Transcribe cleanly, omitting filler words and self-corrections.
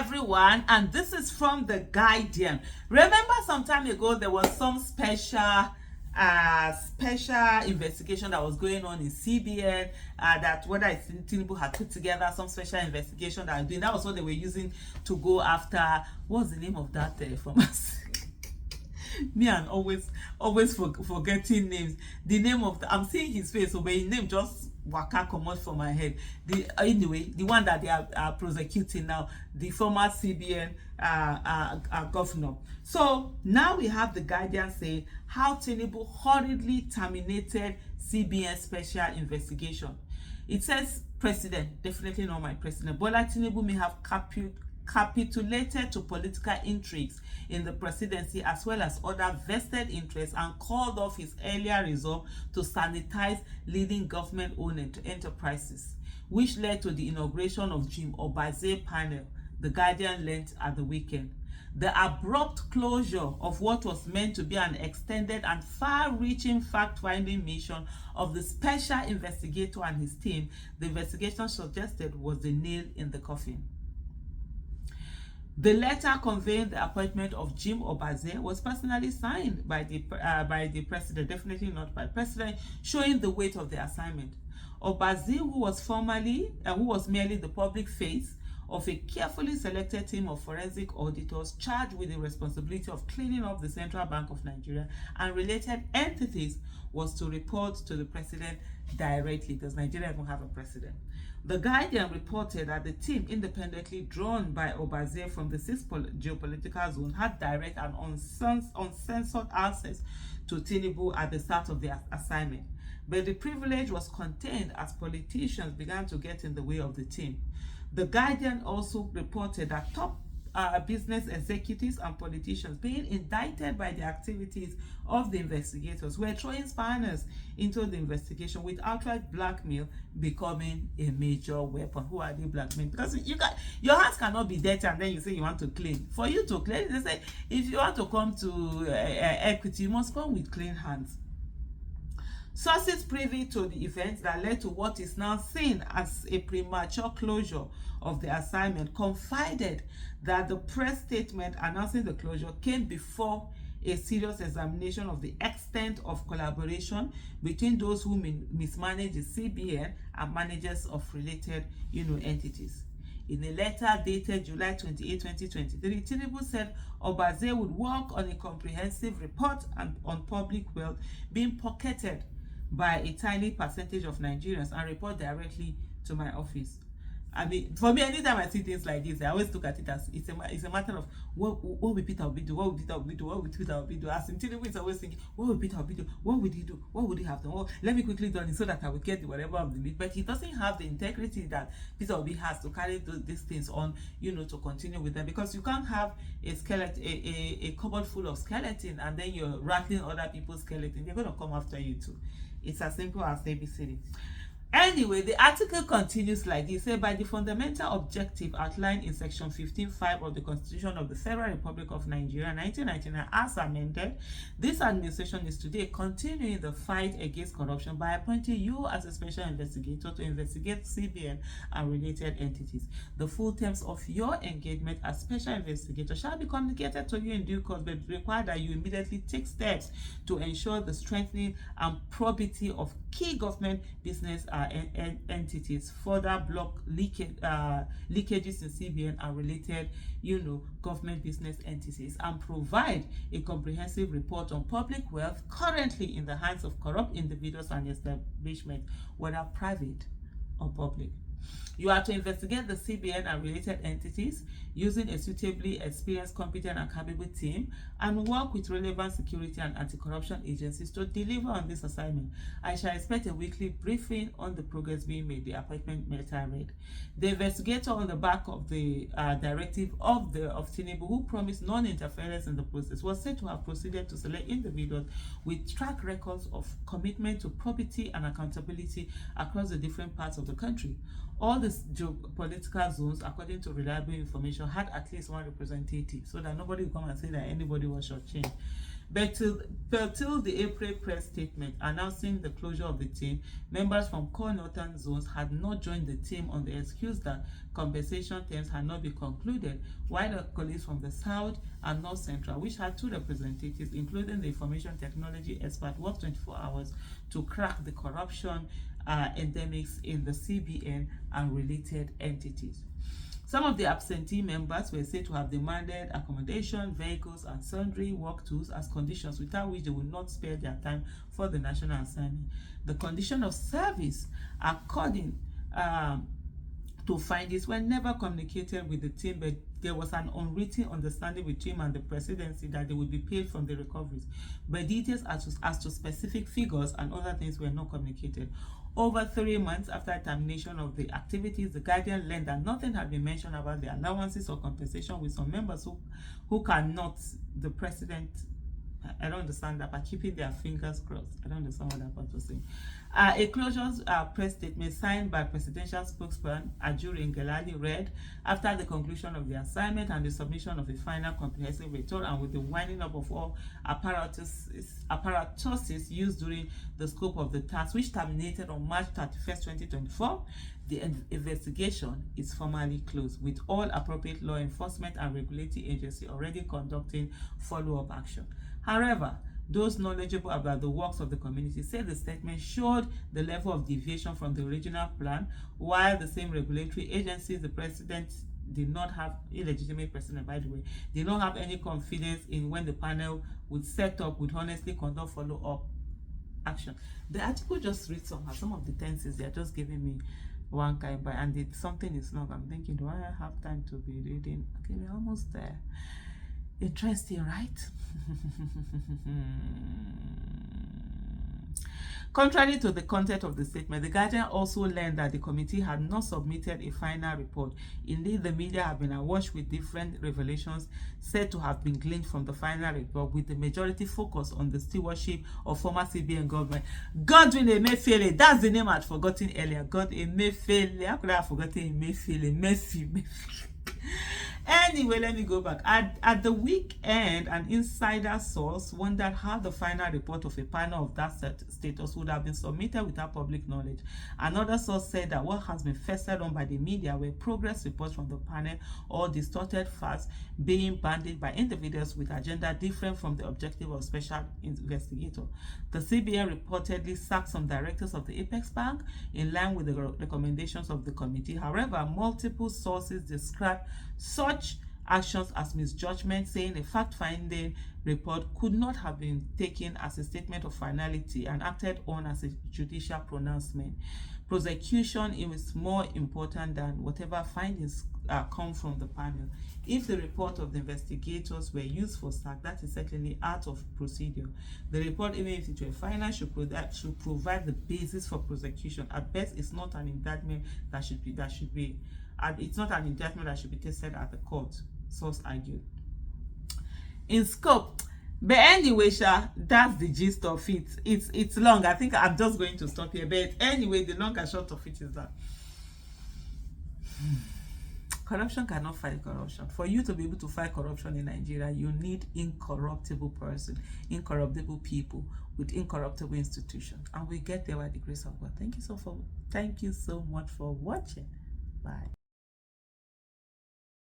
everyone, and this is from The Guardian. Remember some time ago there was some special investigation that was going on in CBN, that whether it's TINUBU had put together some special investigation that was what they were using to go after, what's the name of that pharmacy? Me and always forgetting names. The name of I'm seeing his face, so but his name just waka comot from my head. The one that they are prosecuting now, the former CBN governor. So now we have The Guardian saying how TINUBU hurriedly terminated CBN special investigation. It says, President, definitely not my president, Bola Tinubu may have capitulated to political intrigues in the presidency as well as other vested interests and called off his earlier resolve to sanitize leading government-owned enterprises, which led to the inauguration of Jim Obaze panel, The Guardian learned at the weekend. The abrupt closure of what was meant to be an extended and far-reaching fact-finding mission of the special investigator and his team, the investigation suggested, was the nail in the coffin. The letter conveying the appointment of Jim Obaze was personally signed by the president, definitely not by president, showing the weight of the assignment. Obaze, who was merely the public face of a carefully selected team of forensic auditors charged with the responsibility of cleaning up the Central Bank of Nigeria and related entities, was to report to the president directly. Does Nigeria even have a president? The Guardian reported that the team, independently drawn by Obaze from the sixth geopolitical zone, had direct and uncensored access to TINUBU at the start of the assignment. But the privilege was contained as politicians began to get in the way of the team. The Guardian also reported that top business executives and politicians being indicted by the activities of the investigators were throwing spanners into the investigation, with outright blackmail becoming a major weapon. Who are they blackmailing? Because your hands cannot be dirty and then you say you want to clean. For you to clean, they say if you want to come to equity, you must come with clean hands. Sources privy to the events that led to what is now seen as a premature closure of the assignment confided that the press statement announcing the closure came before a serious examination of the extent of collaboration between those who mismanage the CBN and managers of related entities. In a letter dated July 28, 2023, Tinubu said Obaze would work on a comprehensive report on public wealth being pocketed by a tiny percentage of Nigerians and report directly to my office. I mean, for me, anytime I see things like this, I always look at it as it's a matter of what will Peter Obi do? What will Peter Obi do? What will Peter Obi do? As in Tinubu is always thinking, what will Peter Obi do? What would he do? What would he have done? Oh, let me quickly do it so that I will get whatever of the meat. But he doesn't have the integrity that Peter Obi has to carry these things on, to continue with them. Because you can't have a skeleton, a cupboard full of skeleton, and then you're rattling other people's skeleton. They're going to come after you too. It's as simple as ABCD. Anyway, the article continues like this. Say, by the fundamental objective outlined in Section 15(5) of the Constitution of the Federal Republic of Nigeria, 1999, as amended, this administration is today continuing the fight against corruption by appointing you as a special investigator to investigate CBN and related entities. The full terms of your engagement as special investigator shall be communicated to you in due course, but require that you immediately take steps to ensure the strengthening and probity of key government business entities, further block leakages in CBN and related, government business entities, and provide a comprehensive report on public wealth currently in the hands of corrupt individuals and establishments, whether private or public. You are to investigate the CBN and related entities using a suitably experienced, competent, and capable team, and work with relevant security and anti-corruption agencies to deliver on this assignment. I shall expect a weekly briefing on the progress being made. The appointment letter read. The investigator, on the back of the directive of TINUBU, who promised non-interference in the process, was said to have proceeded to select individuals with track records of commitment to probity and accountability across the different parts of the country. All the geopolitical zones, according to reliable information, had at least one representative, so that nobody will come and say that anybody was shortchanged. But till the April press statement announcing the closure of the team, members from core northern zones had not joined the team on the excuse that compensation terms had not been concluded, while the colleagues from the South and North Central, which had 2 representatives, including the information technology expert, worked 24 hours to crack the corruption endemics in the CBN and related entities. Some of the absentee members were said to have demanded accommodation, vehicles, and sundry work tools as conditions without which they would not spare their time for the national assignment. The condition of service, according to findings, were never communicated with the team, but there was an unwritten understanding between him and the presidency that they would be paid from the recoveries. But details as to specific figures and other things were not communicated. Over 3 months after termination of the activities, the Guardian learned that nothing had been mentioned about the allowances or compensation, with some members who cannot, the president, I don't understand that, by keeping their fingers crossed. I don't understand what that part was saying. A closure press statement signed by presidential spokesman Ajuri Ngelale read, after the conclusion of the assignment and the submission of a final comprehensive report, and with the winding up of all apparatuses used during the scope of the task, which terminated on March 31st, 2024, the investigation is formally closed, with all appropriate law enforcement and regulatory agencies already conducting follow-up action. However, those knowledgeable about the works of the community say the statement showed the level of deviation from the original plan, while the same regulatory agencies, the president did not have, illegitimate president by the way, did not have any confidence in when the panel would set up, would honestly conduct follow-up action. The article just reads somehow, some of the tenses, they are just giving me one kind by, and something is not, I'm thinking, do I have time to be reading? Okay, we're almost there. Interesting, right? Contrary to the content of the statement, the Guardian also learned that the committee had not submitted a final report. Indeed, the media have been awash with different revelations said to have been gleaned from the final report, with the majority focus on the stewardship of former CBN government. Godwin Emefiele, that's the name I'd forgotten earlier. God Emefiele, how could I have forgotten Emefiele? Messi. Anyway, let me go back. At the weekend, an insider source wondered how the final report of a panel of that status would have been submitted without public knowledge. Another source said that what has been feasted on by the media were progress reports from the panel or distorted facts being bandied by individuals with agenda different from the objective of special investigator. The CBN reportedly sacked some directors of the Apex Bank in line with the recommendations of the committee. However, multiple sources describe such actions as misjudgment, saying a fact-finding report could not have been taken as a statement of finality and acted on as a judicial pronouncement. Prosecution is more important than whatever findings come from the panel. If the report of the investigators were used for sack, that is certainly out of procedure. The report, even if it were final, should provide the basis for prosecution. At best, it's not an indictment that should be it's not an indictment that should be tested at the court, source argued. In scope, but anyway, that's the gist of it. It's long. I think I'm just going to stop here. But anyway, the long and short of it is that corruption cannot fight corruption. For you to be able to fight corruption in Nigeria, you need incorruptible person, incorruptible people with incorruptible institutions, and we get there by the grace of God. Thank you so much for watching. Bye.